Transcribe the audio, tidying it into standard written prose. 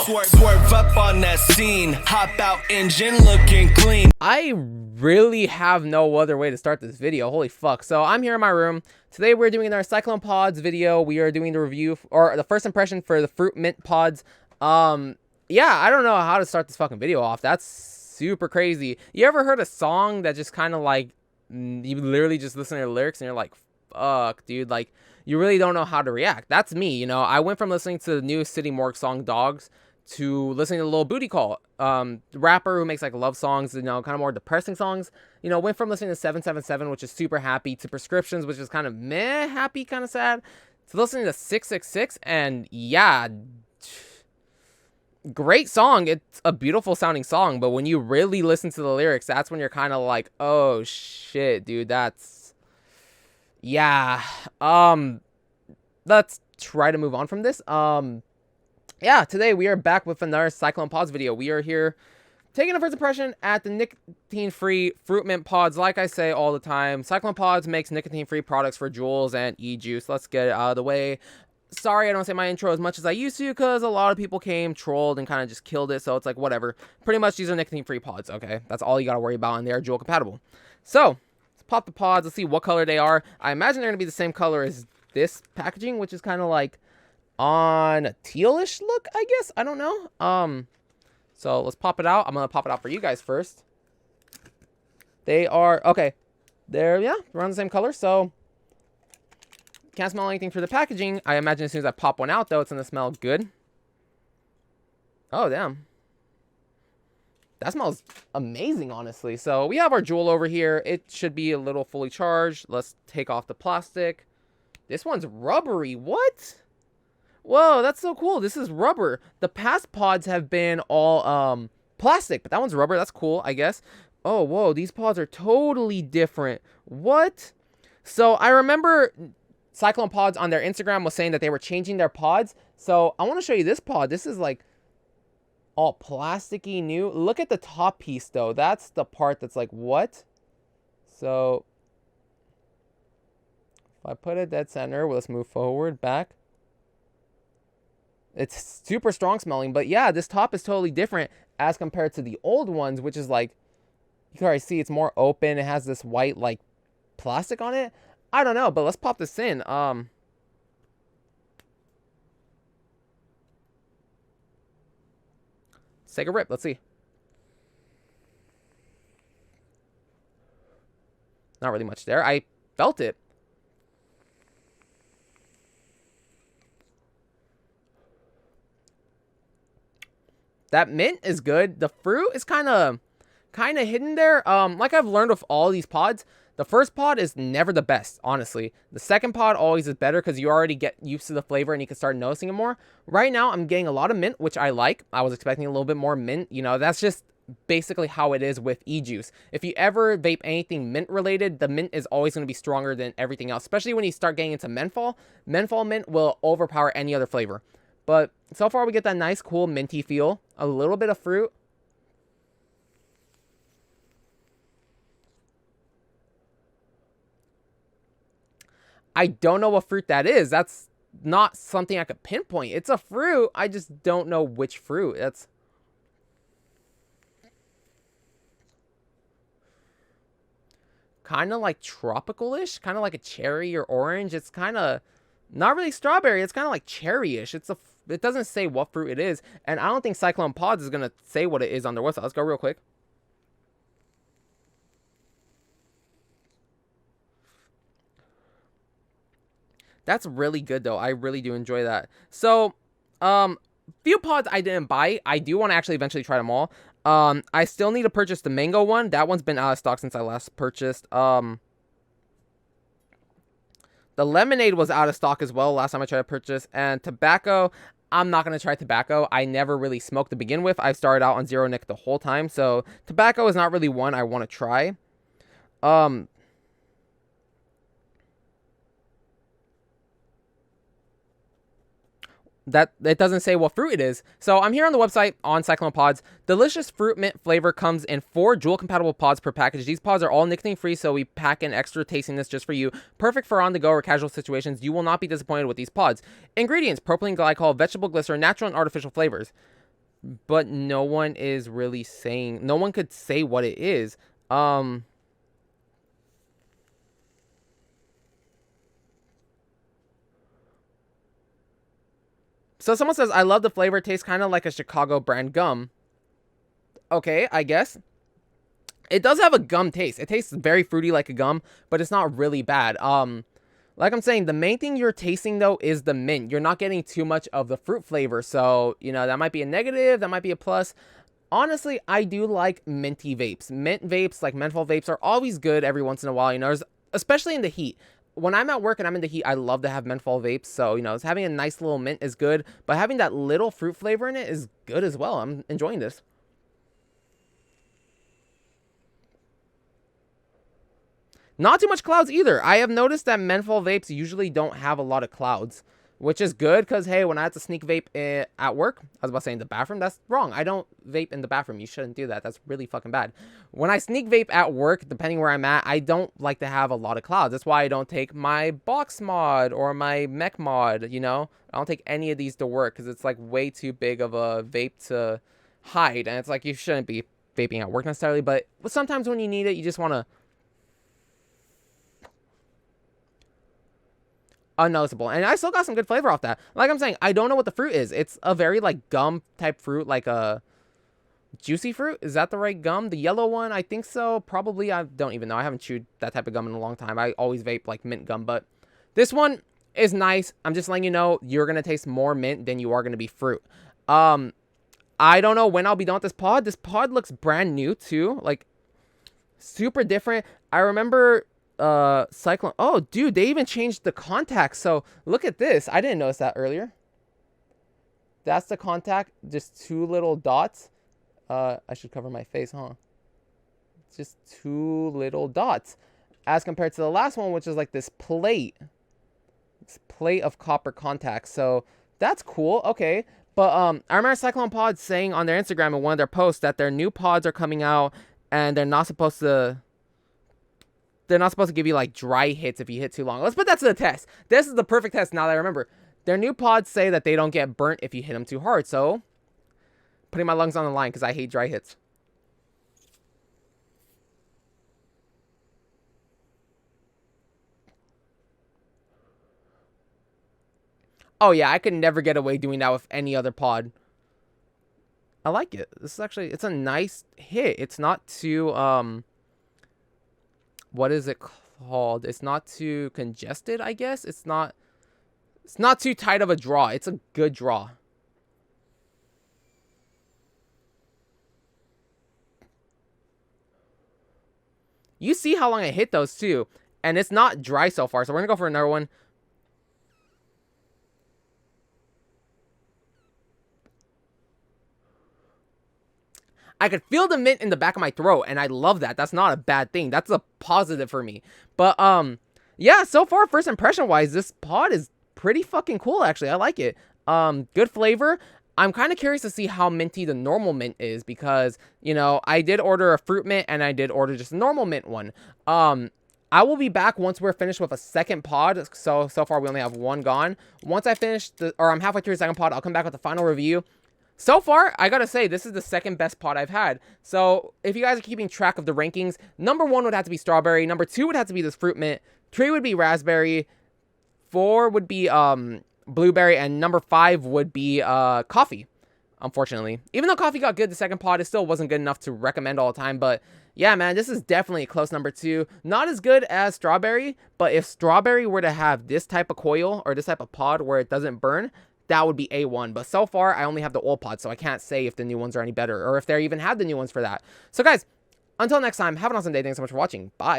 Swerve up on that scene. Hop out engine looking clean. I really have no other way to start this video. Holy fuck. So I'm here in my room. Today we're doing our Cyclone Pods video. We are doing the review or the first impression for the Fruit Mint Pods. Yeah, I don't know how to start this fucking video off. That's super crazy. You ever heard a song that just kind of like, you literally just listen to the lyrics and you're like, fuck, dude, like, you really don't know how to react. That's me, you know. I went from listening to the new City Morgue song Dogs to listening to Lil Booty Call, the rapper who makes like love songs, you know, kind of more depressing songs. You know, went from listening to 777, which is super happy, to Prescriptions, which is kind of meh, happy, kind of sad, to listening to 666, and yeah, great song. It's a beautiful sounding song, but when you really listen to the lyrics, that's when you're kind of like, oh shit, dude, that's, yeah. Let's try to move on from this. Yeah, today we are back with another Cyclone Pods video. We are here taking a first impression at the nicotine-free Fruit Mint Pods. Like I say all the time, Cyclone Pods makes nicotine-free products for Juuls and e-juice. Let's get it out of the way. Sorry I don't say my intro as much as I used to, because a lot of people came, trolled, and kind of just killed it, so it's like, whatever. Pretty much, these are nicotine-free pods, okay? That's all you gotta worry about, and they are Juul compatible. So, let's pop the pods, let's see what color they are. I imagine they're gonna be the same color as this packaging, which is kind of like on a tealish look, I guess. I don't know. So let's pop it out. I'm gonna pop it out for you guys first. They are okay. They're, yeah, around the same color, so can't smell anything through the packaging. I imagine as soon as I pop one out, though, it's gonna smell good. Oh, damn. That smells amazing, honestly. So we have our Juul over here. It should be a little fully charged. Let's take off the plastic. This one's rubbery. What? Whoa, that's so cool. This is rubber. The past pods have been all plastic, but that one's rubber. That's cool, I guess. Oh, whoa, these pods are totally different. What? So I remember Cyclone Pods on their Instagram was saying that they were changing their pods. So I want to show you this pod. This is like all plasticky new. Look at the top piece, though. That's the part that's like, what? So if I put it dead center, let's move forward, back. It's super strong smelling, but yeah, this top is totally different as compared to the old ones, which is like, you can already see it's more open. It has this white like plastic on it. I don't know, but let's pop this in. Let's take a rip. Let's see. Not really much there. I felt it. That mint is good. The fruit is kind of hidden there. Like I've learned with all these pods, the first pod is never the best, honestly. The second pod always is better because you already get used to the flavor and you can start noticing it more. Right now, I'm getting a lot of mint, which I like. I was expecting a little bit more mint. You know, that's just basically how it is with e-juice. If you ever vape anything mint related, the mint is always going to be stronger than everything else, especially when you start getting into menthol. Menthol mint will overpower any other flavor. But so far, we get that nice, cool, minty feel. A little bit of fruit. I don't know what fruit that is. That's not something I could pinpoint. It's a fruit. I just don't know which fruit. That's kind of like tropical-ish. Kind of like a cherry or orange. It's kind of not really strawberry. It's kind of like cherry-ish. It doesn't say what fruit it is. And I don't think Cyclone Pods is going to say what it is on their website. Let's go real quick. That's really good, though. I really do enjoy that. So, few pods I didn't buy. I do want to actually eventually try them all. I still need to purchase the mango one. That one's been out of stock since I last purchased. The lemonade was out of stock as well last time I tried to purchase. And tobacco, I'm not going to try tobacco. I never really smoked to begin with. I've started out on zero nic the whole time. So, tobacco is not really one I want to try. That it doesn't say what fruit it is. So I'm here on the website on Cyclone Pods. Delicious fruit mint flavor comes in 4 Juul compatible pods per package. These pods are all nicotine free, so we pack in extra tastiness just for you. Perfect for on the go or casual situations. You will not be disappointed with these pods. Ingredients: propylene glycol, vegetable glycerin, natural and artificial flavors. but no one is really saying, no one could say what it is. So someone says, I love the flavor. It tastes kind of like a Chicago brand gum. Okay, I guess. It does have a gum taste. It tastes very fruity like a gum, but it's not really bad. Like I'm saying, the main thing you're tasting, though, is the mint. You're not getting too much of the fruit flavor. So, you know, that might be a negative. That might be a plus. Honestly, I do like minty vapes. Mint vapes, like menthol vapes, are always good every once in a while. You know, especially in the heat. When I'm at work and I'm in the heat, I love to have menthol vapes. So, you know, having a nice little mint is good. But having that little fruit flavor in it is good as well. I'm enjoying this. Not too much clouds either. I have noticed that menthol vapes usually don't have a lot of clouds, which is good because, hey, when I had to sneak vape at work, I was about to say in the bathroom, that's wrong. I don't vape in the bathroom. You shouldn't do that. That's really fucking bad. When I sneak vape at work, depending where I'm at, I don't like to have a lot of clouds. That's why I don't take my box mod or my mech mod, you know? I don't take any of these to work because it's like way too big of a vape to hide. And it's like you shouldn't be vaping at work necessarily, but sometimes when you need it, you just want to unnoticeable. And I still got some good flavor off that. Like I'm saying, I don't know what the fruit is. It's a very like gum type fruit, like a juicy fruit. Is that the right gum? The yellow one, I think so. Probably. I don't even know. I haven't chewed that type of gum in a long time. I always vape like mint gum, but this one is nice. I'm just letting you know you're gonna taste more mint than you are gonna be fruit. I don't know when I'll be done with this pod. This pod looks brand new too, like super different. I remember Cyclone. Oh, dude, they even changed the contact. So look at this. I didn't notice that earlier. That's the contact. Just two little dots. I should cover my face, huh? Just two little dots, as compared to the last one, which is like this plate. This plate of copper contacts. So that's cool. Okay. But I remember Cyclone Pods saying on their Instagram in one of their posts that their new pods are coming out and they're not supposed to give you like dry hits if you hit too long. Let's put that to the test. This is the perfect test now that I remember. Their new pods say that they don't get burnt if you hit them too hard. So, putting my lungs on the line because I hate dry hits. Oh yeah, I could never get away doing that with any other pod. I like it. This is actually, it's a nice hit. It's not too, what is it called? It's not too congested, I guess. It's not too tight of a draw. It's a good draw. You see how long I hit those too. And it's not dry so far. So we're going to go for another one. I could feel the mint in the back of my throat, and I love that. That's not a bad thing. That's a positive for me. But, yeah, so far, first impression-wise, this pod is pretty fucking cool, actually. I like it. Good flavor. I'm kind of curious to see how minty the normal mint is because, you know, I did order a fruit mint, and I did order just a normal mint one. I will be back once we're finished with a second pod. So far, we only have one gone. Once I finish, I'm halfway through the second pod, I'll come back with the final review. So far, I gotta say, this is the second best pod I've had. So, if you guys are keeping track of the rankings, number 1 would have to be strawberry, number 2 would have to be this fruit mint, 3 would be raspberry, 4 would be blueberry, and number 5 would be coffee, unfortunately. Even though coffee got good, the second pod, it still wasn't good enough to recommend all the time, but yeah, man, this is definitely a close number 2. Not as good as strawberry, but if strawberry were to have this type of coil, or this type of pod where it doesn't burn, that would be A1. But so far, I only have the old pods, so I can't say if the new ones are any better or if they even had the new ones for that. So guys, until next time, have an awesome day. Thanks so much for watching. Bye.